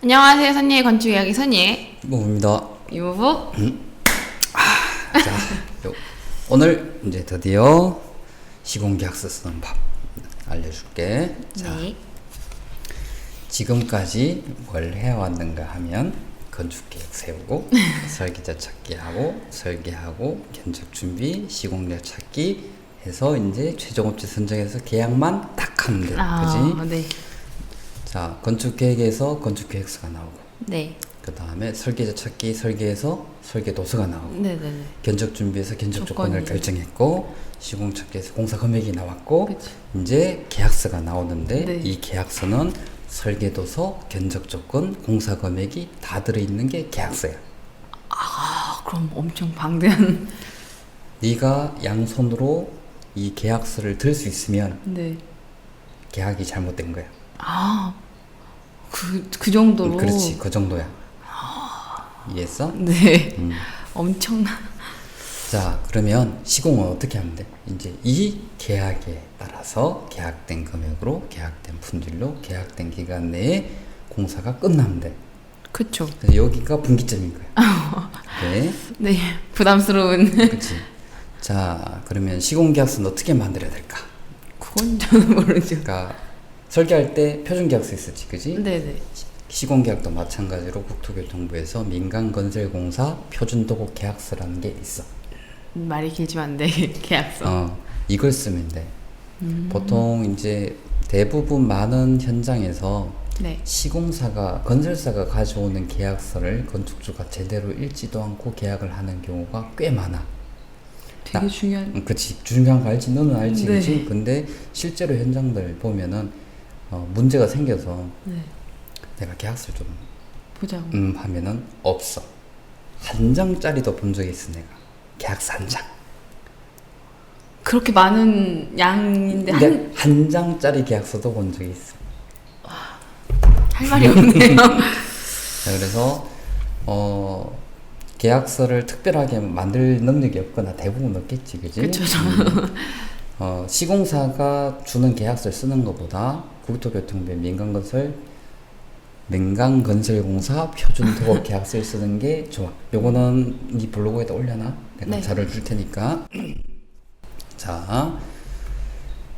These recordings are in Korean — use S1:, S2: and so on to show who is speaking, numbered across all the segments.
S1: 안녕하세요. 선예의 건축 이야기 선예
S2: 이모부입니다.
S1: 이모부.
S2: 자, 오늘 이제 드디어 시공계약서 쓰는 법 알려줄게. 자,
S1: 네.
S2: 지금까지 뭘 해왔는가 하면 건축계획 세우고 설계자 찾기하고 설계하고 견적준비 시공자 찾기 해서 이제 최종업체 선정해서 계약만 딱 하면 돼. 그지?
S1: 네.
S2: 자, 건축계획에서 건축계획서가 나오고
S1: 네.
S2: 그 다음에 설계자 찾기 설계에서 설계도서가 나오고
S1: 네네네.
S2: 견적 준비해서 견적 조건을
S1: 조건이.
S2: 결정했고 시공 찾기에서 공사 금액이 나왔고
S1: 그치.
S2: 이제 계약서가 나오는데
S1: 네.
S2: 이 계약서는 설계도서, 견적 조건, 공사 금액이 다 들어있는 게 계약서야.
S1: 아, 그럼 엄청 방대한.
S2: 네가 양손으로 이 계약서를 들 수 있으면
S1: 네.
S2: 계약이 잘못된 거야.
S1: 아, 그 정도로.
S2: 그렇지, 그 정도야. 이해했어?
S1: 네.
S2: 음.
S1: 엄청난.
S2: 자, 그러면 시공은 어떻게 하면 돼? 이제 이 계약에 따라서 계약된 금액으로 계약된 품질로 계약된 기간 내에 공사가 끝나면 돼.
S1: 그쵸.
S2: 그래서 여기가 분기점인 거야. 네.
S1: 네. 부담스러운.
S2: 그렇지. 자, 그러면 시공계약서는 어떻게 만들어야 될까?
S1: 그건 저는 모르죠.
S2: 그러니까 설계할 때 표준계약서 있었지, 그지?
S1: 네네.
S2: 시공계약도 마찬가지로 국토교통부에서 민간건설공사 표준도급 계약서라는 게 있어.
S1: 말이 길지만 안 돼. 계약서.
S2: 이걸 쓰면 돼. 보통 이제 대부분 많은 현장에서
S1: 네.
S2: 시공사가 건설사가 가져오는 계약서를 건축주가 제대로 읽지도 않고 계약을 하는 경우가 꽤 많아.
S1: 되게 중요한.
S2: 그치, 중요한 거 알지, 너는 알지,
S1: 네.
S2: 그치? 근데 실제로 현장들 보면은 문제가 생겨서
S1: 네.
S2: 내가 계약서 좀
S1: 보자고.
S2: 하면은 없어. 한 장짜리도 본 적이 있어 내가. 계약서 한 장.
S1: 그렇게 많은 양인데
S2: 근데 한 장짜리 계약서도 본 적이 있어.
S1: 할 말이 없네요.
S2: 자, 그래서 계약서를 특별하게 만들 능력이 없거나 대부분 없겠지, 그지?
S1: 그쵸.
S2: 시공사가 주는 계약서를 쓰는 것보다 국토교통부의 민간건설공사 표준도급 계약서를 쓰는 게 좋아. 요거는 이 블로그에다 올려놔. 내가
S1: 네.
S2: 자료를 줄 테니까. 자,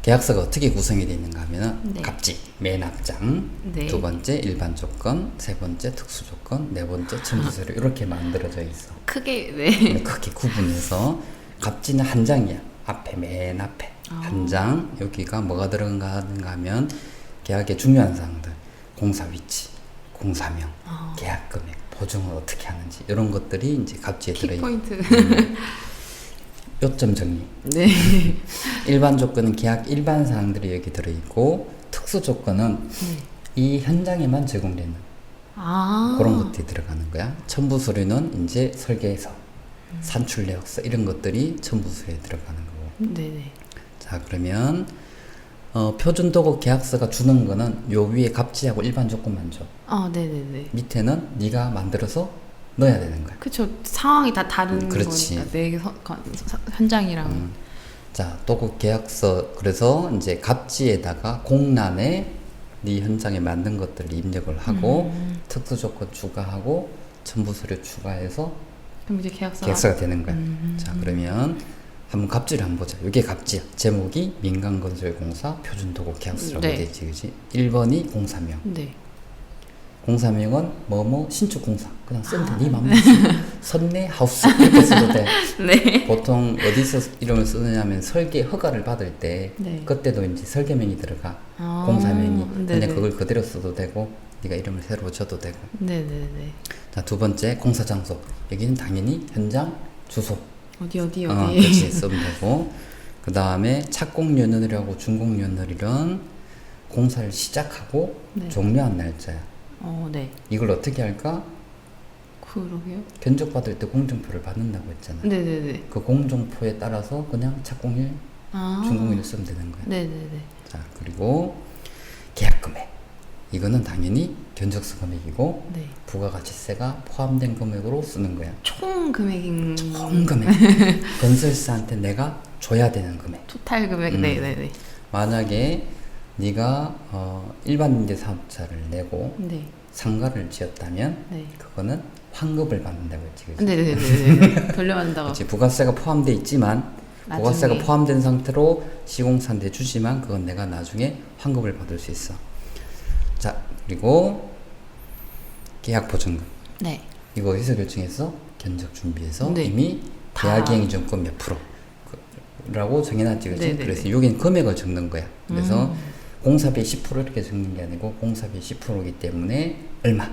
S2: 계약서가 어떻게 구성이 되어 있는가 하면은
S1: 네.
S2: 갑지, 맨 앞장,
S1: 네.
S2: 두 번째 일반 조건, 세 번째 특수 조건, 네 번째 첨부 서류 이렇게 만들어져 있어.
S1: 크게 네.
S2: 크게 구분해서 갑지는 한 장이야. 앞에 맨 앞에 한 장. 여기가 뭐가 들어간가 하면 계약의 중요한 사항들, 공사 위치, 공사명, 계약 금액, 보증을 어떻게 하는지 이런 것들이 이제 갑지에 들어있고.
S1: 키포인트.
S2: 요점 정리.
S1: 네.
S2: 일반 조건은 계약 일반 사항들이 여기 들어있고 특수 조건은 이 현장에만 제공되는 그런 것들이 들어가는 거야. 첨부 서류는 이제 설계서, 산출 내역서 이런 것들이 첨부 서류에 들어가는 거고.
S1: 네네.
S2: 자, 그러면 표준도급 계약서가 주는 거는 요 위에 갑지하고 일반 조건만 줘.
S1: 네네네.
S2: 밑에는 네가 만들어서 넣어야 되는 거야.
S1: 그쵸. 상황이 다 다른
S2: 그렇지.
S1: 거니까 내 현장이랑.
S2: 자, 도급 계약서 그래서 이제 갑지에다가 공란에 네 현장에 만든 것들을 입력을 하고 특수 조건 추가하고 첨부 서류 추가해서
S1: 그럼 이제 계약서가
S2: 되는 거야. 자, 그러면 한번 갑지를 한번 보자. 이게 갑지야. 제목이 민간건설공사 표준도급 계약서라고
S1: 네.
S2: 돼 있지, 그지? 1번이 공사명.
S1: 네.
S2: 공사명은 뭐뭐 신축공사. 그냥 쓰면 돼. 네 맘대로 선내 하우스 이렇게 써도 돼.
S1: 네.
S2: 보통 어디서 이름을 쓰느냐면 설계 허가를 받을 때
S1: 네.
S2: 그때도 이제 설계명이 들어가. 공사명이.
S1: 네네.
S2: 그냥 그걸 그대로 써도 되고 네가 이름을 새로 붙여도 되고.
S1: 네네네.
S2: 자, 두 번째 공사 장소. 여기는 당연히 현장 주소.
S1: 어디.
S2: 그렇지, 쓰면 되고. 그 다음에 착공연월이라고 준공연월일은 공사를 시작하고
S1: 네.
S2: 종료한 날짜야.
S1: 네.
S2: 이걸 어떻게 할까?
S1: 그러게요.
S2: 견적 받을 때 공정표를 받는다고 했잖아.
S1: 네네네.
S2: 그 공정표에 따라서 그냥 착공일, 준공일 쓰면 되는 거야.
S1: 네네네.
S2: 자, 그리고 계약 금액. 이거는 당연히 견적서 금액이고
S1: 네.
S2: 부가가치세가 포함된 금액으로 쓰는 거야.
S1: 총 금액인.
S2: 총 금액. 건설사한테 내가 줘야 되는 금액.
S1: 토탈 금액. 네네네.
S2: 만약에 네가 일반 임대 사업자를 내고
S1: 네.
S2: 상가를 지었다면
S1: 네.
S2: 그거는 환급을 받는다고 했지, 그치?
S1: 네네네. 돌려받는다고.
S2: 그치? 부가세가 포함돼 있지만
S1: 나중에.
S2: 부가세가 포함된 상태로 시공사 내주지만 그건 내가 나중에 환급을 받을 수 있어. 자, 그리고 계약보증금.
S1: 네.
S2: 이거 어디서 결정했어? 견적준비에서
S1: 네.
S2: 이미
S1: 다.
S2: 계약이행증권 몇 프로라고 정해놨지, 그치?
S1: 네네네.
S2: 그래서 여기는 금액을 적는 거야. 그래서 공사비 10% 이렇게 적는 게 아니고 공사비 10%이기 때문에 얼마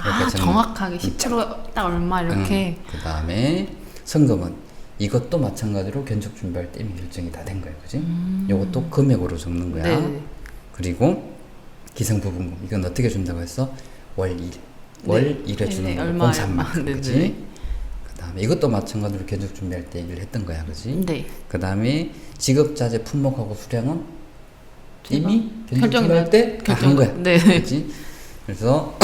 S2: 이렇게 적는
S1: 정확하게 10%딱 얼마 이렇게.
S2: 그 다음에 성금은 이것도 마찬가지로 견적 준비할 때 이미 결정이 다 된 거야, 그지? 이것도 금액으로 적는 거야.
S1: 네네.
S2: 그리고 기성부분금 이건 어떻게 준다고 했어? 월 1. 월 1에 주는 거
S1: 얼마,
S2: 공사만큼,
S1: 네네.
S2: 그지? 그 다음에 이것도 마찬가지로 견적 준비할 때 얘기를 했던 거야, 그지?
S1: 네.
S2: 그 다음에 지급자재 품목하고 수량은 이미 견적
S1: 결정이
S2: 준비할 때 다 한 거야.
S1: 네.
S2: 그지? 그래서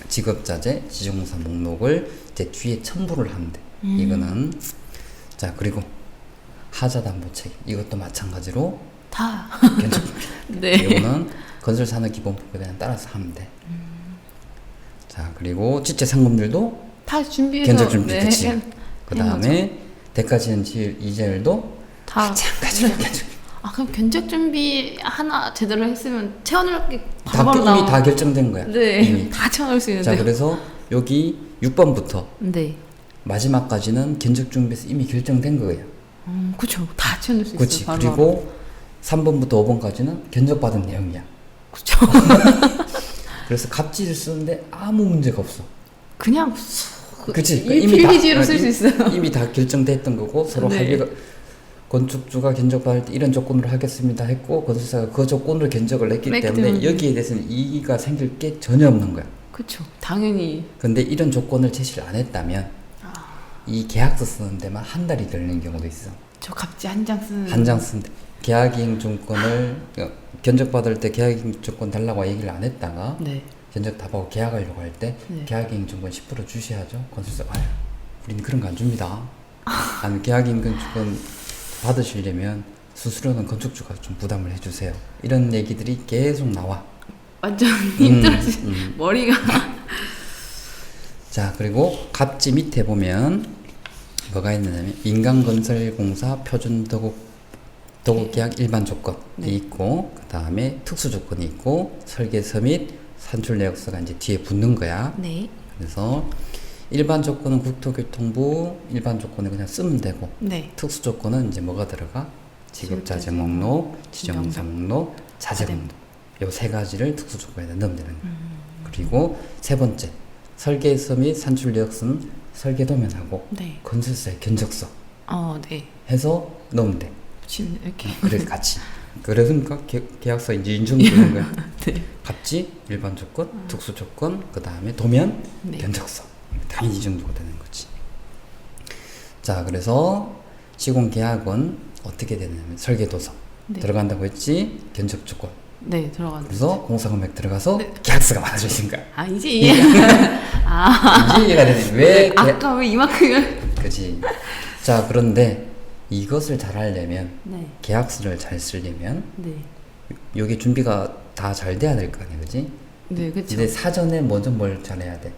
S2: 지급자재 지정공사 목록을 이제 뒤에 첨부를 하면 돼. 이거는 자, 그리고 하자담보책 이것도 마찬가지로
S1: 다.
S2: 견적
S1: 네.
S2: 이거는 건설산업기본법에 그냥 따라서 하면 돼. 자, 그리고 지체상금들도
S1: 다 준비해서.
S2: 견적 준비,
S1: 네.
S2: 그치?
S1: 한
S2: 그 다음에 대가지연 이자율도
S1: 다.
S2: 마찬가지로 견적
S1: 아, 그럼 견적 준비 하나 제대로 했으면 채워넣을 게
S2: 다
S1: 바로
S2: 이미
S1: 나와.
S2: 다 결정된 거야.
S1: 네.
S2: 이미.
S1: 다 채워넣을 수
S2: 자,
S1: 있는데.
S2: 그래서 여기 6번부터
S1: 네.
S2: 마지막까지는 견적 준비에서 이미 결정된 거예요.
S1: 그쵸. 다 채워넣을 수
S2: 그렇지.
S1: 있어요. 바로.
S2: 그리고 3번부터 5번까지는 견적받은 내용이야.
S1: 그쵸.
S2: 그래서 갑질을 쓰는데 아무 문제가 없어.
S1: 그냥
S2: 그치?
S1: 필기지로 쓸 수 있어요.
S2: 이미 다 결정됐던 거고 서로
S1: 네.
S2: 합의가 건축주가 견적받을 때 이런 조건으로 하겠습니다 했고 건설사가 그 조건으로 견적을 냈기
S1: 냈기
S2: 때문에
S1: 때문에.
S2: 여기에 대해서는 이의가 생길 게 전혀 없는 거야.
S1: 그쵸. 당연히.
S2: 근데 이런 조건을 제시를 안 했다면 이 계약서 쓰는 데만 한 달이 걸리는 경우도 있어.
S1: 저 갑자기 한 장 쓰는.
S2: 한 장 쓰는데 계약이행증권을 견적받을 때 계약이행증권 달라고 얘기를 안 했다가
S1: 네.
S2: 견적 다 받고 계약하려고 할 때
S1: 네.
S2: 계약이행증권 10% 주셔야죠. 건설사 아유 우리는 그런 거 안 줍니다. 아니 계약이행증권 받으시려면 수수료는 건축주가 좀 부담을 해주세요. 이런 얘기들이 계속 나와.
S1: 완전 힘들어지. 머리가.
S2: 자, 그리고 갑지 밑에 보면 뭐가 있느냐면 민간건설공사 표준도급계약 일반 조건이
S1: 네.
S2: 있고 그 다음에 특수 조건이 있고 설계서 및 산출 내역서가 이제 뒤에 붙는 거야.
S1: 네.
S2: 그래서 일반 조건은 국토교통부 일반 조건을 그냥 쓰면 되고
S1: 네.
S2: 특수 조건은 이제 뭐가 들어가? 지급자재
S1: 지급자재
S2: 목록, 지정공사 목록, 자재
S1: 자재.
S2: 목록 요 세 가지를 특수 조건에다 넣으면 되는 거야. 그리고 세 번째 설계서 및 산출 내역서는 설계도면하고
S1: 네.
S2: 건설사의 견적서
S1: 네.
S2: 해서 넣으면 돼.
S1: 지금 이렇게.
S2: 그래서 같이. 그러니까 계약서 이제 인증되는 거야.
S1: 네.
S2: 갑지, 일반 조건, 특수 조건, 그 다음에 도면,
S1: 네.
S2: 견적서. 다 인증도가 되는 거지. 자, 그래서 시공 계약은 어떻게 되냐면 설계도서
S1: 네.
S2: 들어간다고 했지, 견적 조건.
S1: 네, 들어갔는데.
S2: 그래서 공사 금액 들어가서
S1: 네.
S2: 계약서가 많아지는 거야.
S1: 아, 이제 이해.
S2: 이제 이해가 되네. 왜?
S1: 아까 왜 이만큼을.
S2: 그지. 자, 그런데 이것을 잘 하려면
S1: 네.
S2: 계약서를 잘 쓰려면
S1: 네.
S2: 여기 준비가 다 잘 돼야 될 거 아니야, 그지?
S1: 네, 그쵸.
S2: 이제 사전에 먼저 뭘 잘해야 돼?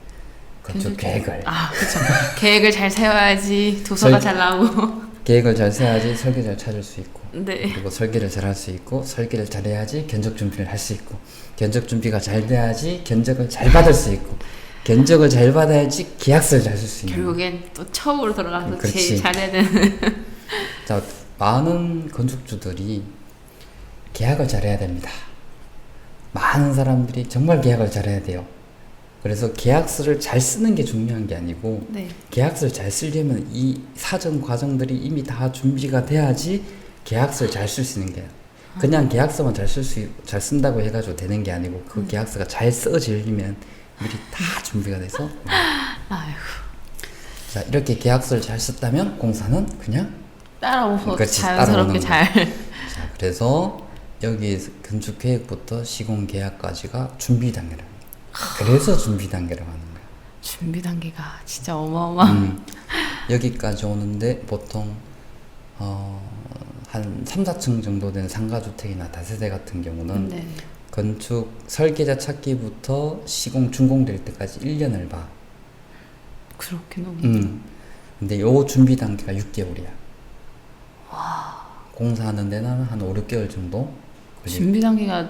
S2: 건축 계획을.
S1: 그쵸. 계획을 잘 세워야지 도서가 잘 나오고.
S2: 계획을 잘 세야지 설계 잘 찾을 수 있고.
S1: 네.
S2: 그리고 설계를 잘 할 수 있고, 설계를 잘해야지 견적 준비를 할 수 있고, 견적 준비가 잘 돼야지 견적을 잘 받을 수 있고, 견적을 잘 받아야지 계약서를 잘 쓸 수 있는.
S1: 결국엔 또 처음으로 들어가서
S2: 그렇지.
S1: 제일 잘해야 되는.
S2: 자, 많은 건축주들이 계약을 잘해야 됩니다. 많은 사람들이 정말 계약을 잘해야 돼요. 그래서 계약서를 잘 쓰는 게 중요한 게 아니고
S1: 네.
S2: 계약서를 잘 쓰려면 이 사전 과정들이 이미 다 준비가 돼야지 계약서를 잘 쓸 수 있는 거예요. 그냥 계약서만 잘 쓴다고 해가지고 되는 게 아니고 그 계약서가 잘 써지려면 미리 다 준비가 돼서.
S1: 아이고.
S2: 자, 이렇게 계약서를 잘 썼다면 공사는 그냥
S1: 따라오고
S2: 그렇지,
S1: 자연스럽게
S2: 따라오는
S1: 잘.
S2: 자, 그래서 여기 건축 계획부터 시공 계약까지가 준비 단계랍니다. 그래서 준비 단계라고 하는 거야.
S1: 준비 단계가 진짜 어마어마.
S2: 여기까지 오는데 보통 한 3, 4층 정도 되는 상가주택이나 다세대 같은 경우는
S1: 네.
S2: 건축 설계자 찾기부터 시공 준공될 때까지 1년을 봐.
S1: 그렇구나.
S2: 근데 요 준비 단계가 6개월이야. 공사하는 데는 한 5, 6개월 정도 걸리고.
S1: 준비 단계가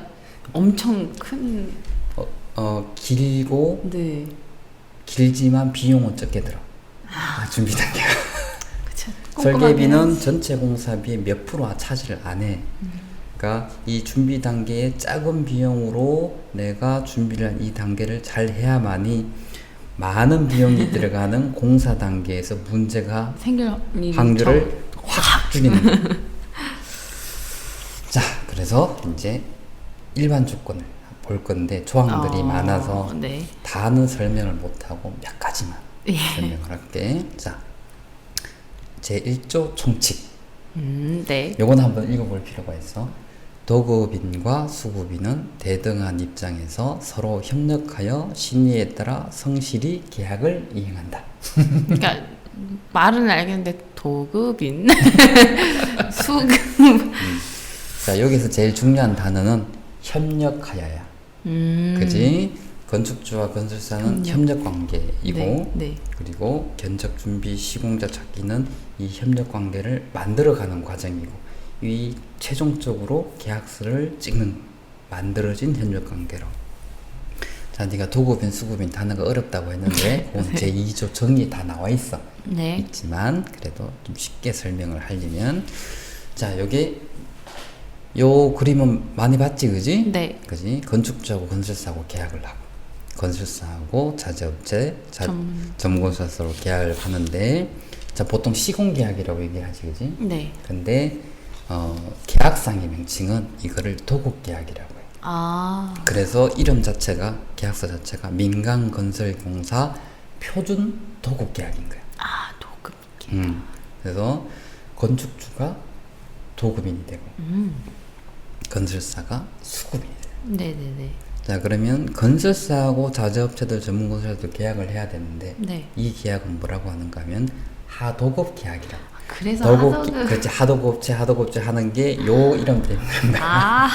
S1: 엄청 큰.
S2: 길고
S1: 네.
S2: 길지만 비용은 적게 들어. 준비 단계가.
S1: 그쵸.
S2: 설계비는 전체 공사비의 몇 프로 차지를 안 해. 그러니까 이 준비 단계의 작은 비용으로 내가 준비를 한 이 단계를 잘 해야만이 많은 비용이 들어가는 공사 단계에서 문제가
S1: 생길
S2: 확률을 확 줄이는 거야. 자, 그래서 이제 일반 조건을 볼 건데 조항들이 많아서
S1: 네.
S2: 다는 설명을 못하고 몇 가지만
S1: 예.
S2: 설명을 할게. 자, 제1조 총칙.
S1: 네.
S2: 요건 한번 읽어볼 필요가 있어. 도급인과 수급인은 대등한 입장에서 서로 협력하여 신의에 따라 성실히 계약을 이행한다.
S1: 그러니까 말은 알겠는데 도급인, 수급.
S2: 자, 여기서 제일 중요한 단어는 협력하여야. 그지? 건축주와 건설사는 협력 관계이고,
S1: 네, 네.
S2: 그리고 견적 준비 시공자 찾기는 이 협력 관계를 만들어가는 과정이고, 이 최종적으로 계약서를 찍는 만들어진 협력 관계로. 자, 네가 도급인, 수급인 단어가 어렵다고 했는데, 그건 제2조 정의에 다 나와 있어.
S1: 네.
S2: 있지만 그래도 좀 쉽게 설명을 하려면, 자, 여기 요 그림은 많이 봤지, 그지?
S1: 네.
S2: 그지? 건축주하고 건설사하고 계약을 하고, 건설사하고 자재업체, 전문건설사 서로 계약을 하는데, 자, 보통 시공계약이라고 얘기하지, 그지?
S1: 네.
S2: 근데 계약상의 명칭은 이거를 도급계약이라고 해.
S1: 아.
S2: 그래서 이름 자체가, 계약서 자체가 민간건설공사 표준 도급계약인 거야.
S1: 아, 도급.
S2: 그래서 건축주가 도급인이 되고, 건설사가 수급인이 돼요.
S1: 네네네.
S2: 자, 그러면 건설사하고 자재업체들, 전문건설사들 계약을 해야 되는데,
S1: 네.
S2: 이 계약은 뭐라고 하는가 하면 하도급 계약이라고.
S1: 그래서
S2: 도급, 그렇지, 하도급체 하는 게 요 이름 때문에.
S1: 아,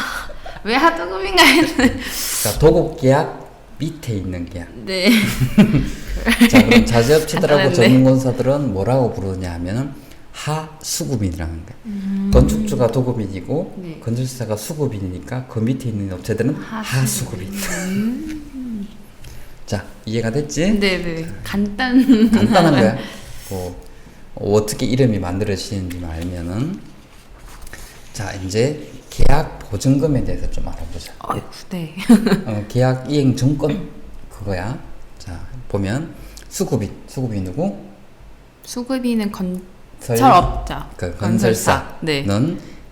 S1: 왜 하도급인가 했는데.
S2: 그러니까 도급 계약 밑에 있는 계약.
S1: 네.
S2: 자, 그럼 자재업체들하고
S1: 간단한데.
S2: 전문건설사들은 뭐라고 부르냐 하면은 하수급인이라는 거야. 건축주가 도급인이고,
S1: 네.
S2: 건설사가 수급인이니까 그 밑에 있는 업체들은 하수급인. 자, 이해가 됐지?
S1: 네네. 간단한
S2: 거야. 어떻게 이름이 만들어지는지만 알면은. 자, 이제 계약 보증금에 대해서 좀 알아보자.
S1: 어휴, 네.
S2: 계약 이행 정권 그거야. 자, 보면 수급이 누구?
S1: 수급인은 건설업자.
S2: 그 건설사는
S1: 네.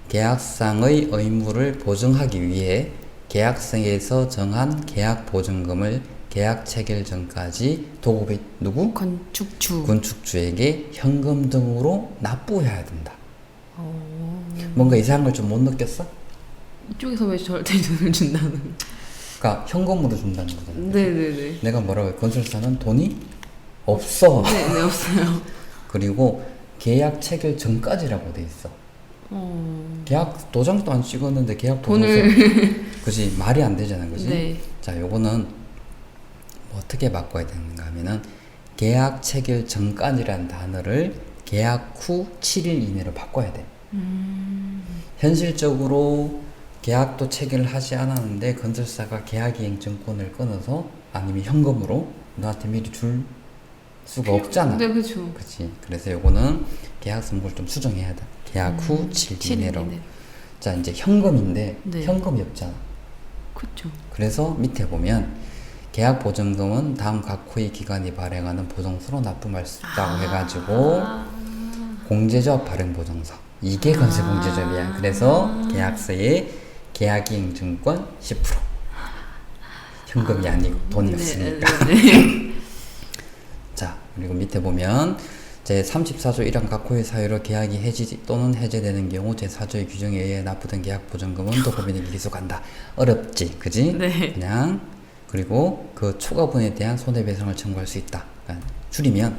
S2: 계약상의 의무를 보증하기 위해 계약서에서 정한 계약 보증금을 계약 체결 전까지 도급이 누구? 건축주에게 현금 등으로 납부해야 된다. 뭔가 이상한 걸 좀 못 느꼈어?
S1: 이쪽에서 왜 저한테 돈을 준다는?
S2: 그러니까 현금으로 준다는 거잖아.
S1: 네네네.
S2: 내가 뭐라고 해? 건설사는 돈이 없어.
S1: 네, 없어요.
S2: 그리고 계약 체결 전까지라고 돼 있어. 계약 도장도 안 찍었는데 계약
S1: 돈을
S2: 그지, 말이 안 되잖아, 그지?
S1: 네.
S2: 자, 요거는 뭐 어떻게 바꿔야 되는가 하면은 계약 체결 전까지라는 단어를 계약 후 7일 이내로 바꿔야 돼. 현실적으로 계약도 체결을 하지 않았는데 건설사가 계약이행 정권을 끊어서 아니면 현금으로 너한테 미리 줄 수가 없잖아.
S1: 네, 그렇죠.
S2: 그치. 그래서 요거는 계약 선고를 좀 수정해야 돼. 계약 후 7일 이내로. 자, 이제 현금인데
S1: 네.
S2: 현금이 없잖아.
S1: 그렇죠.
S2: 그래서 밑에 보면 계약 보증금은 다음 각 후의 기관이 발행하는 보증서로 납부할 수 있다고 해가지고 공제조합 발행 보증서, 이게 건설 공제조합이야. 그래서 계약서에 계약이행 증권 10%. 현금이 아니고 돈이 없으니까. 자, 그리고 밑에 보면 제34조 1항 각 호의 사유로 계약이 해지 또는 해제되는 경우 제4조의 규정에 의해 납부된 계약 보증금은 도급인에게 기소한다. 어렵지, 그지?
S1: 네.
S2: 그냥. 그리고 그 초과분에 대한 손해배상을 청구할 수 있다. 그러니까 줄이면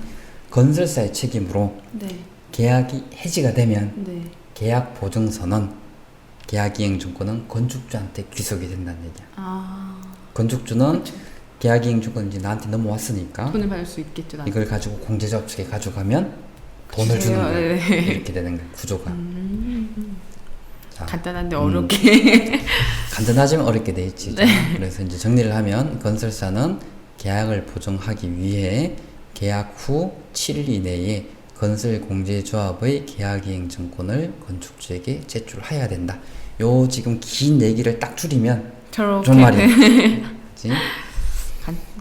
S2: 건설사의 책임으로
S1: 네.
S2: 계약이 해지가 되면
S1: 네.
S2: 계약 보증서는 계약이행 증권은 건축주한테 귀속이 된다는 얘기야. 건축주는
S1: 그쵸.
S2: 계약이행 증권이 이제 나한테 넘어왔으니까
S1: 돈을 받을 수 있겠죠. 나한테.
S2: 이걸 가지고 공제자 측에 가져가면 돈을 주는 거야.
S1: 네.
S2: 이렇게 되는 거야. 구조가. 자,
S1: 간단한데 어렵게.
S2: 간단하지만 어렵게 돼 있지.
S1: 네.
S2: 그래서 이제 정리를 하면 건설사는 계약을 보증하기 위해 계약 후 7일 이내에 건설공제조합의 계약이행 증권을 건축주에게 제출해야 된다. 요 지금 긴 얘기를 딱 줄이면
S1: 저렇게.
S2: 좋은 말이야. 그치?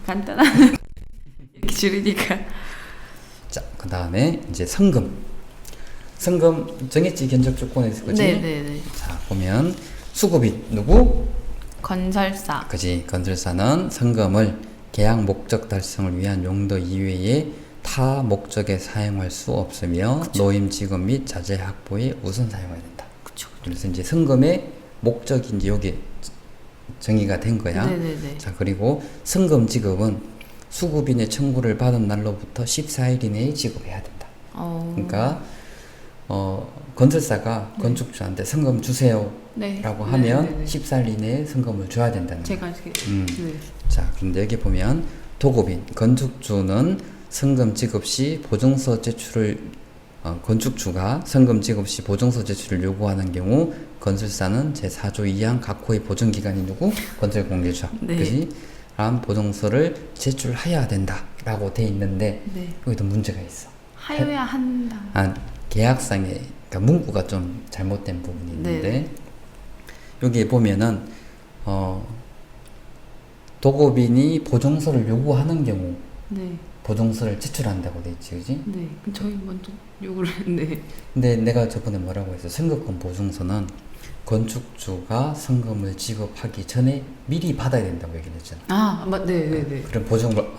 S1: 간단한. 이렇게 줄이니까.
S2: 자, 그 다음에 이제 성금. 성금 정했지, 견적 조건에서. 그치?
S1: 네네네.
S2: 자, 보면 수급이 누구?
S1: 건설사.
S2: 그지. 건설사는 성금을 계약 목적 달성을 위한 용도 이외에 타 목적에 사용할 수 없으며 노임 지급 및 자재 확보에 우선 사용해야 된다.
S1: 그쵸.
S2: 그래서 이제 성금의 목적이 이제 여기 정의가 된 거야.
S1: 네네네.
S2: 자, 그리고 성금 지급은 수급인의 청구를 받은 날로부터 14일 이내에 지급해야 된다. 그러니까 건설사가 건축주한테 성금 주세요
S1: 네.
S2: 라고 하면
S1: 네네네.
S2: 14일 이내에 성금을 줘야 된다는 거야.
S1: 제가 이렇게. 네.
S2: 자, 그런데 여기 보면 도급인, 건축주는 성금 지급 시 보증서 제출을 건축주가 성금 지급 시 보증서 제출을 요구하는 경우 건설사는 제4조 2항 각호의 보증기관이 누구? 건설공제조합.
S1: 네.
S2: 그지? 란 보증서를 제출해야 된다라고 돼 있는데
S1: 네.
S2: 여기도 문제가 있어.
S1: 하여야 한다.
S2: 계약상에 그러니까 문구가 좀 잘못된 부분이 있는데
S1: 네.
S2: 여기에 보면은 도급인이 보증서를 요구하는 경우
S1: 네.
S2: 보증서를 제출한다고 돼 있지, 그지?
S1: 네. 그럼 저희 먼저 요구를. 네.
S2: 근데 내가 저번에 뭐라고 했어? 성급금 보증서는 건축주가 성금을 지급하기 전에 미리 받아야 된다고 얘기를 했잖아.
S1: 네네네.
S2: 그럼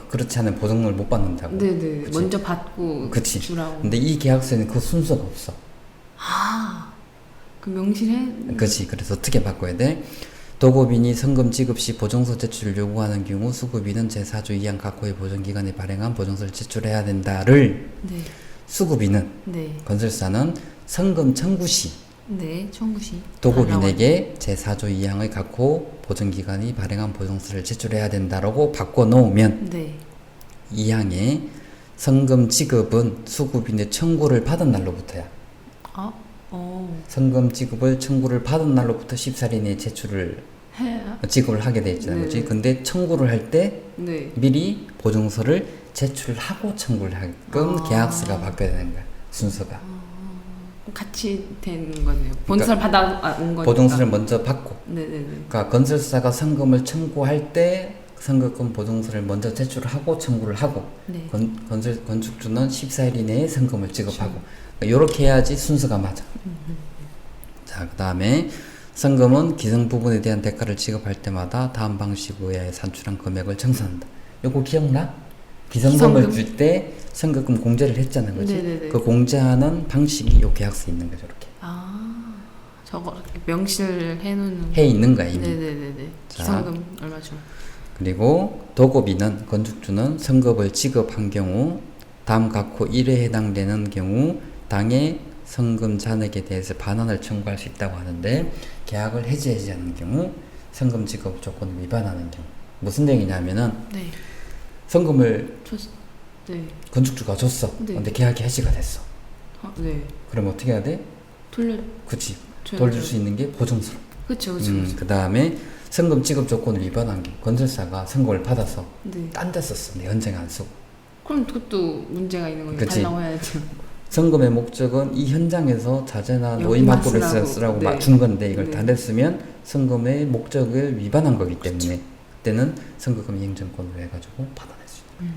S2: 그렇지 않으면 보증금을 못 받는다고.
S1: 네네.
S2: 그치?
S1: 먼저 받고
S2: 그치.
S1: 주라고.
S2: 근데 이 계약서에는 그 순서가 없어.
S1: 그 명실해.
S2: 그치. 그래서 어떻게 바꿔야 돼? 도급인이 성금 지급 시 보증서 제출을 요구하는 경우 수급인은 제4조 2항 각호의 보증기관에 발행한 보증서를 제출해야 된다를
S1: 네.
S2: 수급인은
S1: 네.
S2: 건설사는 성금 청구 시
S1: 네. 청구시.
S2: 도급인에게 제4조 2항의 각호 보증기관이 발행한 보증서를 제출해야 된다라고 바꿔 놓으면
S1: 네.
S2: 2항에 성금 지급은 수급인의 청구를 받은 날로부터야. 성금 지급을 청구를 받은 날로부터 14일 이내에 지급을 하게 돼 있잖아요.
S1: 네.
S2: 그렇지? 근데 청구를 할 때
S1: 네.
S2: 미리 보증서를 제출하고 청구를 하게끔 계약서가 바뀌어야 되는 거야. 순서가.
S1: 같이 된 거네요. 본서를 받아온 거니까.
S2: 보증서를 먼저 받고.
S1: 네네네.
S2: 그러니까 건설사가 성금을 청구할 때 성급금 보증서를 먼저 제출하고 청구를 하고
S1: 네.
S2: 건축주는 14일 이내에 성금을 지급하고 이렇게 해야지 순서가 맞아. 자, 그 다음에 성금은 기성 부분에 대한 대가를 지급할 때마다 다음 방식 의하에 산출한 금액을 정산한다. 요거 기억나? 기성금을 줄 때 성급금 공제를 했잖아, 그지?
S1: 네네네.
S2: 그 공제하는 방식이 요 계약서에 있는 거죠, 이렇게.
S1: 저거 명시해 놓는.
S2: 해 있는 거야, 이미.
S1: 네네네네.
S2: 자.
S1: 기성금 얼마 줘?
S2: 그리고 도급인은 건축주는 성급을 지급한 경우 다음 각호 1에 해당되는 경우 당해 성금 잔액에 대해서 반환을 청구할 수 있다고 하는데 계약을 해지하지 않는 경우 성금 지급 조건을 위반하는 경우 무슨 얘기냐면은
S1: 네.
S2: 성금을
S1: 네.
S2: 건축주가 줬어.
S1: 네.
S2: 근데 계약이 해지가 됐어.
S1: 네.
S2: 그럼 어떻게 해야 돼?
S1: 돌려.
S2: 그치.
S1: 줘야죠.
S2: 돌릴 수 있는 게 보증서.
S1: 그쵸.
S2: 그 다음에 성금 지급 조건을 위반한 게 건설사가 성금을 받아서
S1: 네.
S2: 딴 데 썼어. 내 현장에 안 쓰고.
S1: 그럼 그것도 문제가 있는 거니까
S2: 그치.
S1: 달라고 해야죠.
S2: 성금의 목적은 이 현장에서 자재나
S1: 여기만
S2: 노임 확보를
S1: 쓰라고.
S2: 쓰라고
S1: 네.
S2: 준 건데 이걸
S1: 네.
S2: 다 냈으면 성금의 목적을 위반한 거기 때문에 그때는 성금금 이행정권으로 해가지고 받아낼 수 있다.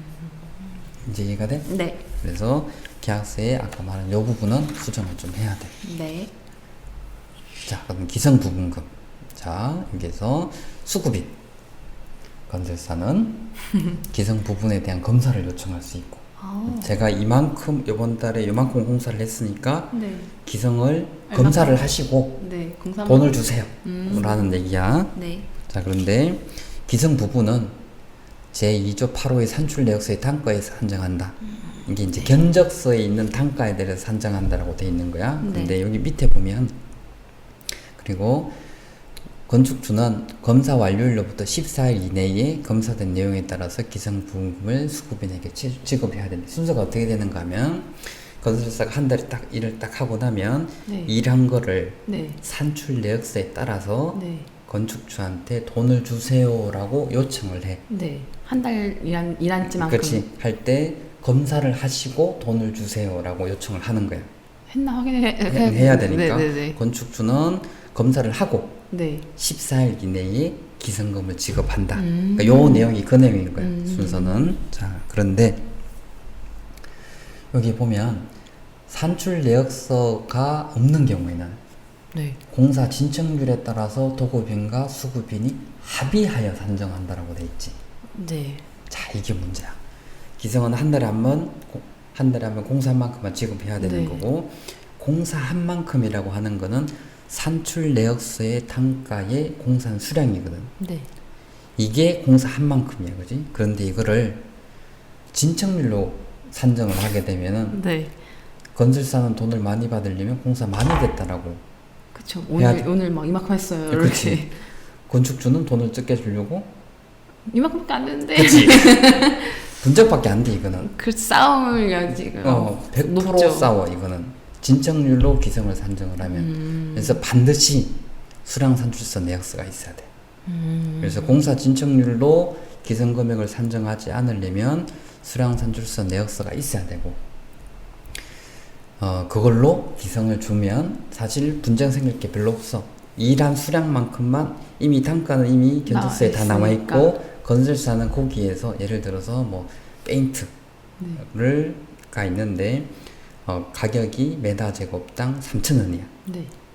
S2: 이제 이해가 돼?
S1: 네.
S2: 그래서 계약서에 아까 말한 이 부분은 수정을 좀 해야 돼.
S1: 네.
S2: 자, 그럼 기성부분금. 자, 여기서 수급인. 건설사는 기성 부분에 대한 검사를 요청할 수 있고 제가 이만큼 이번 달에 이만큼 공사를 했으니까
S1: 네.
S2: 기성을 검사를 하시고
S1: 네. 공사
S2: 돈을 주세요 라는 얘기야.
S1: 네.
S2: 자, 그런데 기성 부분은 제2조 8호의 산출 내역서의 단가에서 산정한다. 이게 이제 견적서에 있는 단가에 대해서 산정한다라고 돼 있는 거야. 근데 여기 밑에 보면 그리고 건축주는 검사 완료일로부터 14일 이내에 검사된 내용에 따라서 기성부금을 수급인에게 지급해야 된다. 순서가 어떻게 되는가 하면 건설사가 한 달에 딱 일을 딱 하고 나면 일한 거를 산출 내역서에 따라서 건축주한테 돈을 주세요라고 요청을 해.
S1: 한 달 일한 찌만큼.
S2: 그렇지. 할 때 검사를 하시고 돈을 주세요라고 요청을 하는 거야.
S1: 했나
S2: 해야 되니까. 건축주는 검사를 하고 14일 이내에 기성금을 지급한다. 그러니까 요 내용이 그 내용인 거야. 순서는. 자, 그런데 여기 보면 산출 내역서가 없는 경우에는 공사 진척률에 따라서 도급인과 수급인이 합의하여 산정한다라고 돼 있지. 자, 이게 문제야. 기성은 한 달에 한 번 공사한 만큼만 지급해야 되는 거고, 공사한 만큼이라고 하는 거는 산출 내역서의 단가의 공사한 수량이거든. 이게 공사한 만큼이야, 그지? 그런데 이거를 진척률로 산정을 하게 되면은 건설사는 돈을 많이 받으려면 공사 많이 됐다라고.
S1: 그쵸. 오늘 막 이만큼 했어요.
S2: 그렇지. 건축주는 돈을 적게 주려고.
S1: 이만큼밖에 안 되는데.
S2: 그렇지. 분적밖에 안 돼 이거는.
S1: 그 싸움을 지금.
S2: 100%
S1: 높죠.
S2: 싸워 이거는. 진척률로 기성을 산정을 하면. 그래서 반드시 수량산출서 내역서가 있어야 돼. 그래서 공사 진척률로 기성 금액을 산정하지 않으려면 수량산출서 내역서가 있어야 되고, 그걸로 기성을 주면 사실 분쟁 생길 게 별로 없어. 일한 수량만큼만 이미 단가는 이미 견적서에 다 남아 있고, 건설사는 거기에서 예를 들어서 뭐 페인트를 가 있는데 가격이 메다 제곱당 3,000원이야.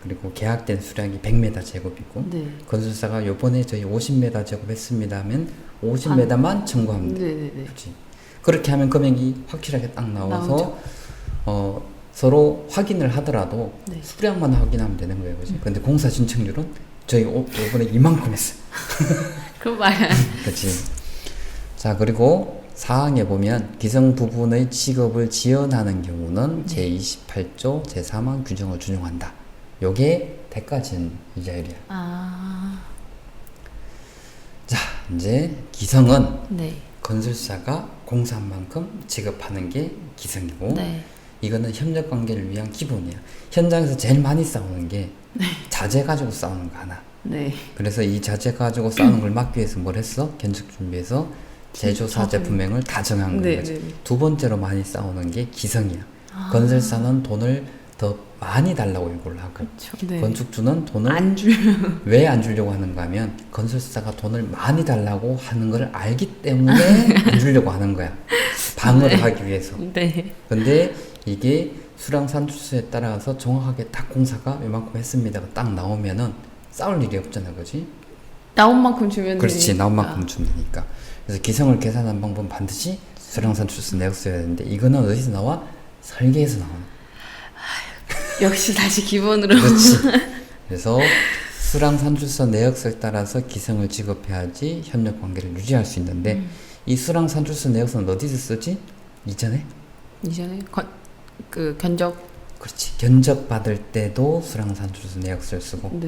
S2: 그리고 계약된 수량이 100m 제곱이고, 건설사가 요번에 저희 50m 제곱했습니다 하면 50m만 청구합니다. 그렇지. 그렇게 하면 금액이 확실하게 딱 나와서 서로 확인을 하더라도 수량만 확인하면 되는 거예요. 그렇지? 근데 공사 진척률은 저희 요번에 이만큼 했어요.
S1: 그 말이야.
S2: 그렇지. 자, 그리고 사항에 보면 기성 부분의 지급을 지연하는 경우는 제28조 제3항 규정을 준용한다. 요게 대가진 이자율이야. 자, 이제 기성은 건설사가 공사한 만큼 지급하는 게 기성이고, 이거는 협력 관계를 위한 기본이야. 현장에서 제일 많이 싸우는 게 자재 가지고 싸우는 거 하나. 그래서 이 자재 가지고 싸우는 걸 막기 위해서 뭘 했어? 견적 준비해서 제조사 제품명을 다 정한 거지. 두 번째로 많이 싸우는 게 기성이야. 건설사는 돈을 더 많이 달라고 요구를 하고, 건축주는 돈을 왜 안 주려고 하는가 하면 건설사가 돈을 많이 달라고 하는 걸 알기 때문에 안 주려고 하는 거야. 방어를 하기 위해서. 근데 이게 수량산출서에 따라서 정확하게 딱 공사가 이만큼 했습니다가 딱 나오면은 싸울 일이 없잖아, 그지?
S1: 나온 만큼 주면 되니까.
S2: 그렇지, 나온 만큼 주면 되니까. 그래서 기성을 계산한 방법은 반드시 수량산출서 내역서야 되는데, 이거는 어디서 나와? 설계에서 나와.
S1: 역시 다시 기본으로.
S2: 그렇지. 그래서 수량산출서 내역서에 따라서 기성을 지급해야지 협력 관계를 유지할 수 있는데, 이 수량산출서 내역서는 어디서 쓰지? 이전에
S1: 그 견적.
S2: 그렇지. 견적 받을 때도 수량산출서 내역서를 쓰고,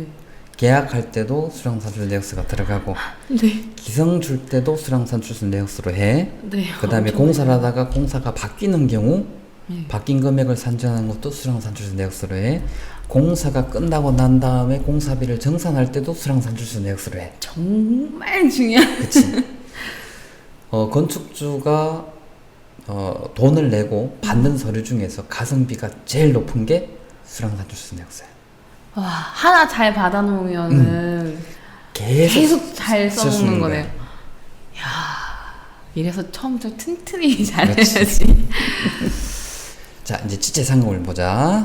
S2: 계약할 때도 수량산출서 내역서가 들어가고, 기성 줄 때도 수량산출서 내역서로 해. 그 다음에 공사를 하다가 공사가 바뀌는 경우 바뀐 금액을 산정하는 것도 수량산출서 내역서로 해. 공사가 끝나고 난 다음에 공사비를 정산할 때도 수량산출서 내역서로 해.
S1: 정말 중요한.
S2: 그치. 건축주가 돈을 내고 받는 서류 중에서 가성비가 제일 높은 게 수량산출서 내역서야.
S1: 와, 하나 잘 받아놓으면은 계속 잘 써먹는 거네요. 야, 이래서 처음부터 튼튼히 잘해야지.
S2: 자, 이제 지체상금을 보자.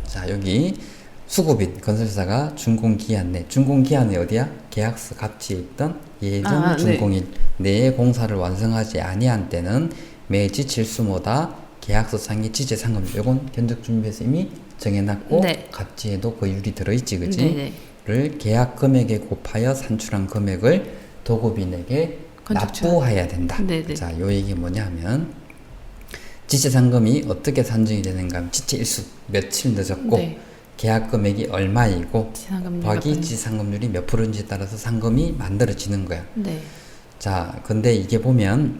S2: 자, 여기 수급인 건설사가 준공기한 내, 준공기한이 어디야? 계약서 갑지에 있던 예정 준공일 내에 공사를 완성하지 아니한 때는 매지 질수모다 계약서상의 지체상금, 요건 견적준비에서 이미 정해놨고 갑지에도 그 율이 들어있지, 그치? 를 계약 금액에 곱하여 산출한 금액을 도급인에게
S1: 건축주.
S2: 납부해야 된다.
S1: 네네.
S2: 자, 요 얘기 뭐냐면 지체 잔금이 어떻게 산정이 되는가 하면 지체 일수 며칠 늦었고
S1: 네.
S2: 계약 금액이 얼마이고
S1: 지상금리
S2: 더하기 지상금률이 몇 프로인지에 따라서 상금이 만들어지는 거야.
S1: 네.
S2: 자, 근데 이게 보면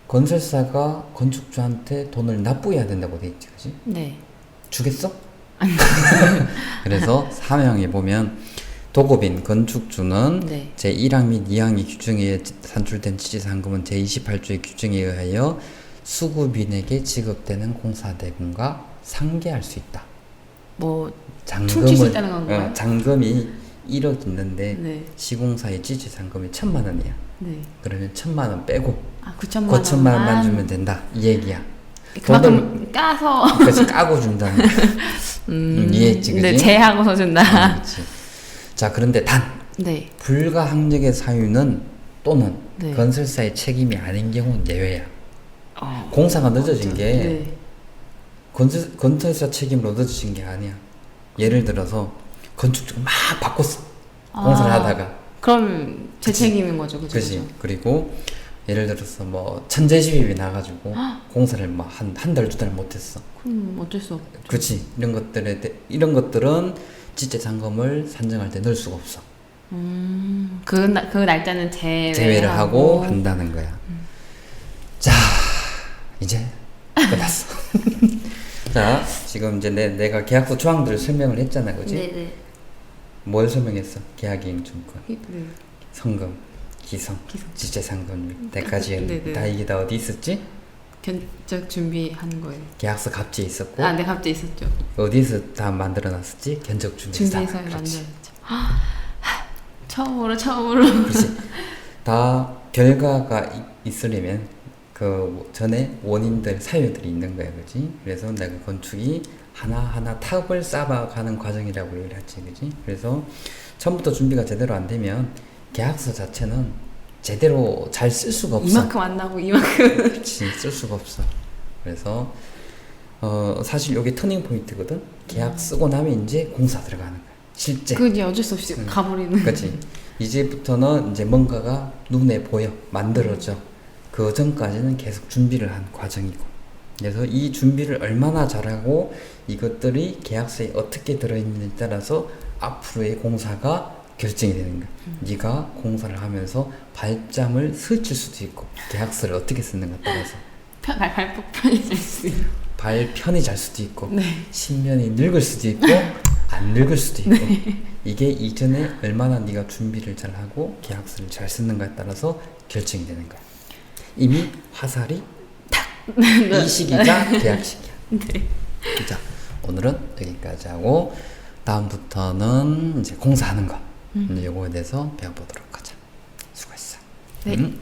S2: 건설사가 건축주한테 돈을 납부해야 된다고 돼 있지, 그지?
S1: 네.
S2: 주겠어? 그래서 사명에 보면 도급인 건축주는
S1: 네.
S2: 제1항 및 2항의 규정에 의해 산출된 지지상금은 제28조의 규정에 의하여 수급인에게 지급되는 공사대금과 상계할 수 있다.
S1: 뭐 퉁칠 수 있다는 건가요?
S2: 잔금이 1억 있는데
S1: 네.
S2: 시공사의 지지상금이 1,000만 원이야.
S1: 네.
S2: 그러면 1,000만 원 빼고
S1: 아, 9천만
S2: 9천만 원만 주면 된다. 이 얘기야.
S1: 그만큼 까서
S2: 그래서 까고 준다는 거야. 이해했지, 그지?
S1: 네, 제하고서 준다.
S2: 그렇지. 자, 그런데 단
S1: 네.
S2: 불가항력의 사유는 또는
S1: 네.
S2: 건설사의 책임이 아닌 경우는 예외야. 공사가 늦어진 게
S1: 네.
S2: 건설사 책임으로 늦어진 게 아니야. 예를 들어서 건축주가 막 바꿨어. 공사를 하다가.
S1: 그럼 제 책임인 거죠, 그죠?
S2: 그지. 그리고 예를 들어서 뭐 천재지입이 나가지고 공사를 뭐 한 달, 두 달 못했어.
S1: 그럼 어쩔 수 없죠.
S2: 그렇지. 이런 것들은 지체 잔금을 산정할 때 넣을 수가 없어.
S1: 그 날짜는
S2: 제외를 하고 한다는 거야. 자, 이제 끝났어. 자, 지금 이제 내가 계약서 조항들을 설명을 했잖아, 그지?
S1: 네네.
S2: 뭘 설명했어? 계약이행증권,
S1: 네.
S2: 성금, 기성, 지체상금, 대가지
S1: 네네.
S2: 다 이게 다 어디 있었지?
S1: 견적 준비하는 거예요.
S2: 계약서 갑자에 있었고
S1: 네, 갑자기 있었죠.
S2: 어디서 다 만들어놨었지? 견적 준비서.
S1: 준비해서 만들었죠. 처음으로.
S2: 그렇지. 다 결과가 있으려면 그 전에 원인들, 사유들이 있는 거야, 그렇지? 그래서 내가 건축이 하나하나 탑을 쌓아가는 과정이라고 얘기를 했지, 그렇지? 그래서 처음부터 준비가 제대로 안 되면 계약서 자체는 제대로 잘 쓸 수가 없어.
S1: 이만큼 안 나고 이만큼.
S2: 그렇지, 쓸 수가 없어. 그래서 사실 여기 터닝 포인트거든. 계약 쓰고 나면 이제 공사 들어가는 거야. 실제.
S1: 그게 어쩔 수 없이 가버리는.
S2: 그렇지. 이제부터는 이제 뭔가가 눈에 보여, 만들어져. 그 전까지는 계속 준비를 한 과정이고. 그래서 이 준비를 얼마나 잘하고 이것들이 계약서에 어떻게 들어있는지에 따라서 앞으로의 공사가 결정이 되는 거야. 네가 공사를 하면서 발짬을 스칠 수도 있고 계약서를 어떻게 쓰는가 따라서
S1: 발편이 될 수 있고.
S2: 발편이 잘 수도 있고
S1: 네.
S2: 신면이 늙을 수도 있고 안 늙을 수도 있고 이게 이전에 얼마나 네가 준비를 잘하고 계약서를 잘 쓰는가에 따라서 결정이 되는 거야. 이미 화살이 이 시기가 계약 시기야.
S1: 네.
S2: 자, 오늘은 여기까지 하고 다음부터는 이제 공사하는 거 이제 요거에 대해서 배워보도록 하자. 수고했어.
S1: 네.